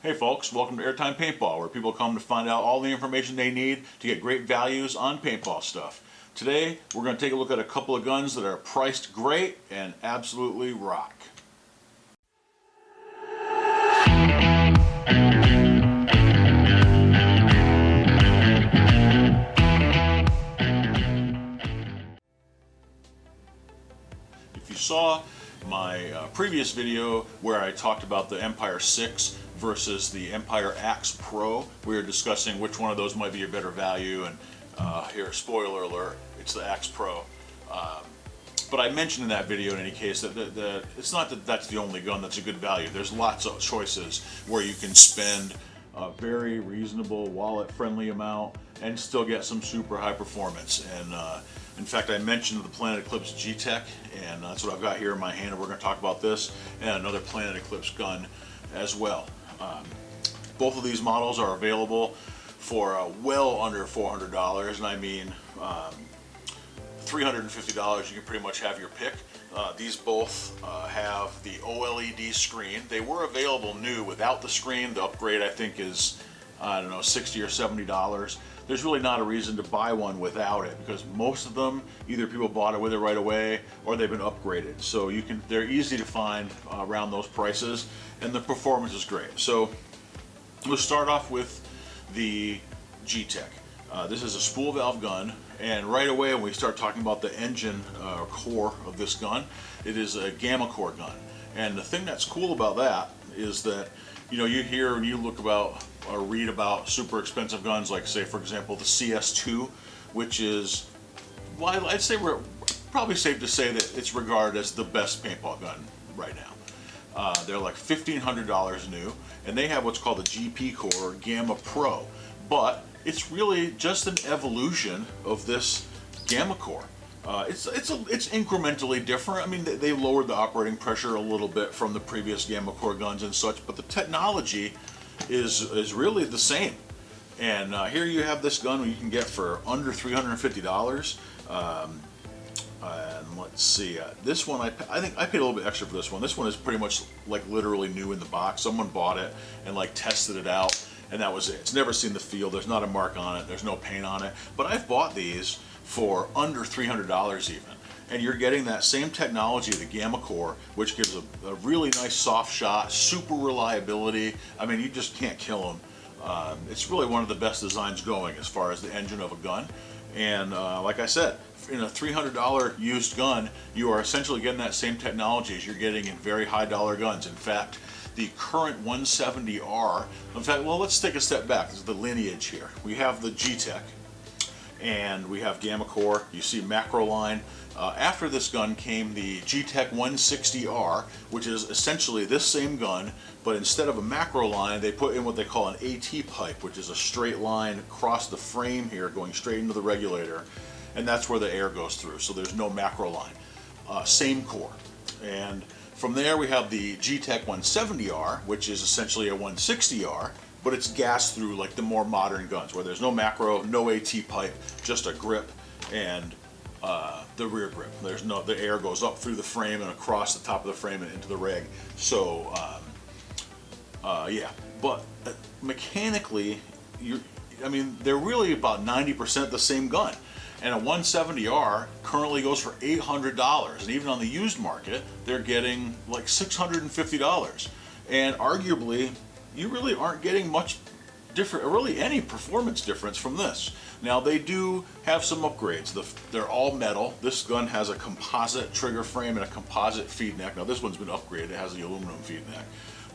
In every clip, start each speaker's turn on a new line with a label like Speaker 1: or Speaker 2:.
Speaker 1: Hey folks, welcome to Airtime Paintball, where people come to find out all the information they need to get great values on paintball stuff. Today, we're going to take a look at a couple of guns that are priced great and absolutely rock. If you saw my previous video where I talked about the Empire 6 versus the Empire Axe Pro, we were discussing which one of those might be a better value, and here, spoiler alert, it's the Axe Pro. But I mentioned in that video in any case that it's not that that's the only gun that's a good value. There's lots of choices where you can spend a very reasonable wallet-friendly amount and still get some super high performance. And in fact, I mentioned the Planet Eclipse Gtek, and that's what I've got here in my hand, and we're going to talk about this and another Planet Eclipse gun as well. Both of these models are available for well under $400, and I mean $350 you can pretty much have your pick. These both have the OLED screen. They were available new without the screen. The upgrade I think is, I don't know, $60 or $70. There's really not a reason to buy one without it, because most of them, either people bought it with it right away or they've been upgraded. So they're easy to find around those prices, and the performance is great. So we'll start off with the Gtek. This is a spool valve gun, and right away when we start talking about the engine core of this gun, it is a gamma core gun. And the thing that's cool about that is that, you know, you hear and you look about or read about super expensive guns like, say, for example, the CS2, which is, well, I'd say we're probably safe to say that it's regarded as the best paintball gun right now. They're like $1,500 new, and they have what's called the GP core, Gamma Pro, but it's really just an evolution of this Gamma core. It's incrementally different. I mean, they lowered the operating pressure a little bit from the previous Gamma core guns and such, but the technology is really the same. And here you have this gun you can get for under $350. And let's see, this one I think I paid a little bit extra for this one. This one is pretty much like literally new in the box. Someone bought it and like tested it out, and that was it. It's never seen the field. There's not a mark on it. There's no paint on it. But I've bought these for under $300 even. And you're getting that same technology, the Gamma Core, which gives a really nice soft shot, super reliability. I mean, you just can't kill them. It's really one of the best designs going as far as the engine of a gun. And like I said, in a $300 used gun, you are essentially getting that same technology as you're getting in very high dollar guns. In fact, the current 170R, in fact, well, let's take a step back. This is the lineage here. We have the Gtek, and we have Gamma Core. You see macro line. After this gun came the Gtek 160R, which is essentially this same gun, but instead of a macro line, they put in what they call an AT pipe, which is a straight line across the frame here, going straight into the regulator, and that's where the air goes through, so there's no macro line. Same core. And from there we have the Gtek 170R, which is essentially a 160R, but it's gas through like the more modern guns, where there's no macro, no AT pipe, just a grip and the rear grip. The air goes up through the frame and across the top of the frame and into the reg. So yeah, but mechanically, I mean, they're really about 90% the same gun. And a 170R currently goes for $800, and even on the used market, they're getting like $650. And arguably, you really aren't getting much different, or really any performance difference from this. Now, they do have some upgrades. They're all metal. This gun has a composite trigger frame and a composite feed neck. Now, this one's been upgraded. It has the aluminum feed neck,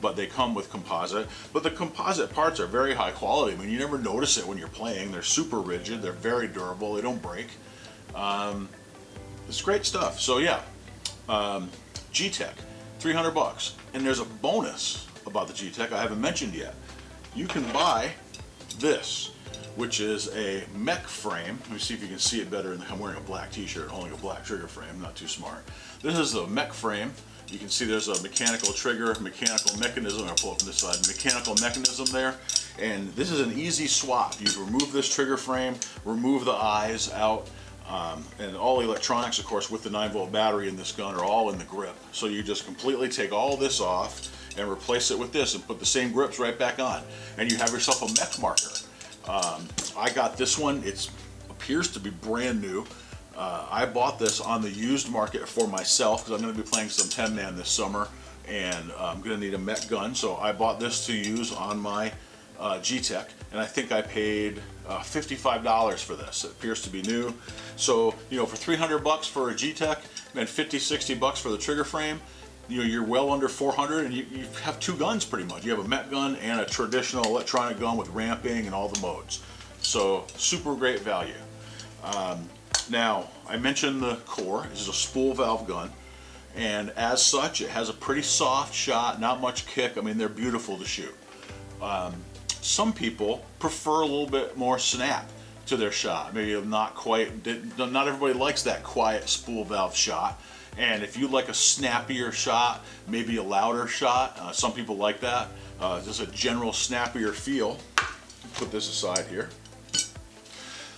Speaker 1: but they come with composite. But the composite parts are very high quality. I mean, you never notice it when you're playing. They're super rigid. They're very durable. They don't break. It's great stuff. So yeah, Gtek, $300. And there's a bonus about the Gtek I haven't mentioned yet. You can buy this, which is a mech frame. Let me see if you can see it better. I'm wearing a black t-shirt holding a black trigger frame, not too smart. This is a mech frame. You can see there's a mechanical trigger, mechanical mechanism. I'll pull up from this side, mechanical mechanism there. And this is an easy swap. You remove this trigger frame, remove the eyes out, and all the electronics, of course, with the 9-volt battery in this gun are all in the grip. So you just completely take all this off, and replace it with this and put the same grips right back on, and you have yourself a mech marker. I got this one. It appears to be brand new. I bought this on the used market for myself because I'm going to be playing some 10-man this summer, and I'm going to need a mech gun, so I bought this to use on my Gtek, and I think I paid $55 for this. It appears to be new. So, you know, for 300 bucks for a Gtek and 50-60 bucks for the trigger frame, you know, you're well under 400, and you have two guns pretty much. You have a mech gun and a traditional electronic gun with ramping and all the modes. So super great value. Now, I mentioned the core. This is a spool valve gun, and as such, it has a pretty soft shot, not much kick. I mean, they're beautiful to shoot. Some people prefer a little bit more snap to their shot. Maybe not quite, not everybody likes that quiet spool valve shot. And if you like a snappier shot, maybe a louder shot, some people like that. Just a general snappier feel. Put this aside here.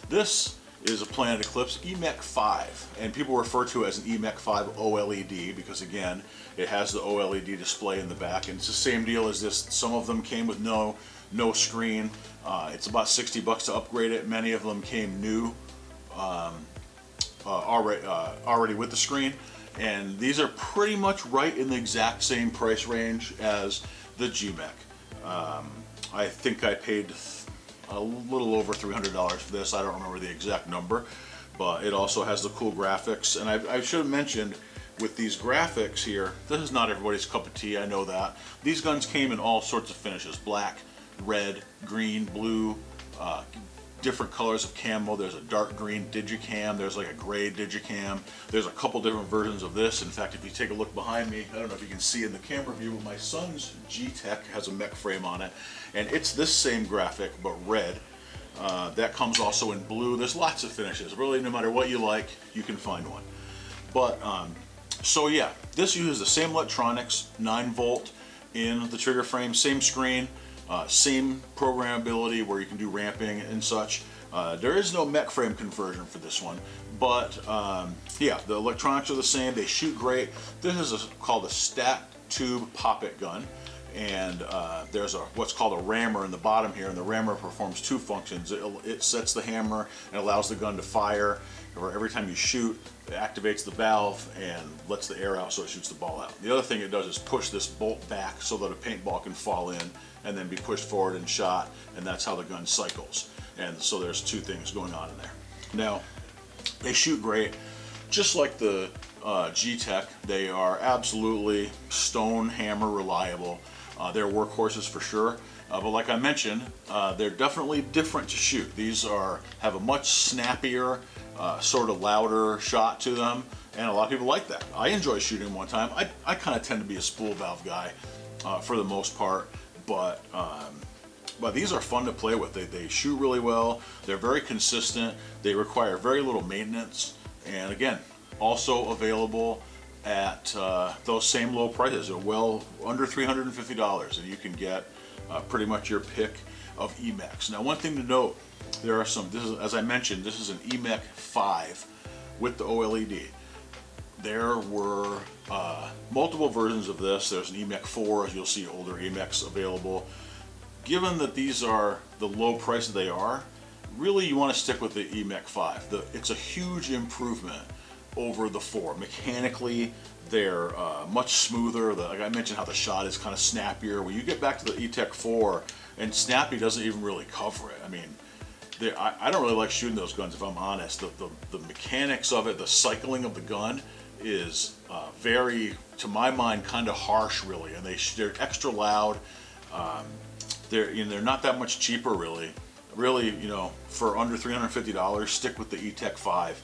Speaker 1: This is a Planet Eclipse Etek5, and people refer to it as an Etek5 OLED because, again, it has the OLED display in the back, and it's the same deal as this. Some of them came with no screen. It's about 60 bucks to upgrade it. Many of them came new, already with the screen, and these are pretty much right in the exact same price range as the GMEC. I think I paid a little over $300 for this. I don't remember the exact number, but it also has the cool graphics. And I should have mentioned, with these graphics here, this is not everybody's cup of tea, I know that. These guns came in all sorts of finishes: black, red, green, blue, different colors of camo. There's a dark green digicam, there's like a gray digicam, there's a couple different versions of this. In fact, if you take a look behind me, I don't know if you can see in the camera view, but my son's Gtek has a mech frame on it, and it's this same graphic but red. That comes also in blue. There's lots of finishes. Really, no matter what you like, you can find one. But so yeah, this uses the same electronics, 9-volt in the trigger frame, same screen, same programmability where you can do ramping and such. There is no mech frame conversion for this one, but yeah, the electronics are the same. They shoot great. This is called a stat tube poppet gun, and there's what's called a rammer in the bottom here, and the rammer performs two functions. It sets the hammer and allows the gun to fire, or every time you shoot, it activates the valve and lets the air out so it shoots the ball out. The other thing it does is push this bolt back so that a paintball can fall in and then be pushed forward and shot, and that's how the gun cycles. And so there's two things going on in there. Now, they shoot great. Just like the Gtek, they are absolutely stone hammer reliable. They're workhorses for sure. But like I mentioned, they're definitely different to shoot. These have a much snappier, sort of louder shot to them, and a lot of people like that. I enjoy shooting them one time. I kind of tend to be a spool valve guy for the most part, but these are fun to play with. They shoot really well. They're very consistent. They require very little maintenance, and again, also available at those same low prices. They're well under $350, and you can get pretty much your pick of Emeks. Now, one thing to note, there are some, as I mentioned, this is an Etek5 with the OLED. There were multiple versions of this. There's an Etek4, as you'll see older Emeks available. Given that these are the low price that they are, really you want to stick with the Etek5. It's a huge improvement over the 4. Mechanically, they're much smoother. Like I mentioned, how the shot is kind of snappier. When you get back to the Etek4, and snappy doesn't even really cover it. I mean, I don't really like shooting those guns, if I'm honest. The mechanics of it, the cycling of the gun is very, to my mind, kind of harsh, really. And they're extra loud. They're not that much cheaper, really. Really, you know, for under $350, stick with the Etek5.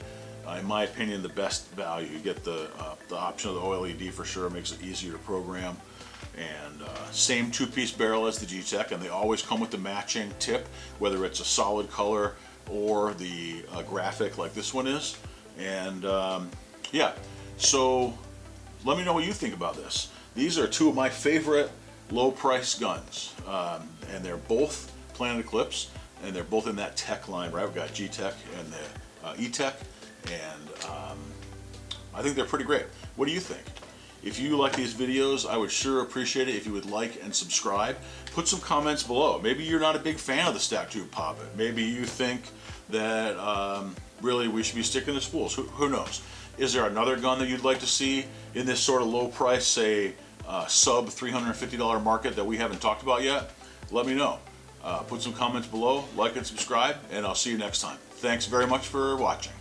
Speaker 1: In my opinion, the best value. You get the option of the OLED for sure. It makes it easier to program. And same two-piece barrel as the Gtek, and they always come with the matching tip, whether it's a solid color or the graphic like this one is. And yeah, so let me know what you think about this. These are two of my favorite low-price guns, and they're both Planet Eclipse, and they're both in that tech line, right? We've got Gtek and the Etek, and I think they're pretty great. What do you think? If you like these videos, I would sure appreciate it if you would like and subscribe. Put some comments below. Maybe you're not a big fan of the stack tube poppet. Maybe you think that really we should be sticking to spools. Who knows? Is there another gun that you'd like to see in this sort of low price, say sub $350 market that we haven't talked about yet? Let me know. Put some comments below, like and subscribe, and I'll see you next time. Thanks very much for watching.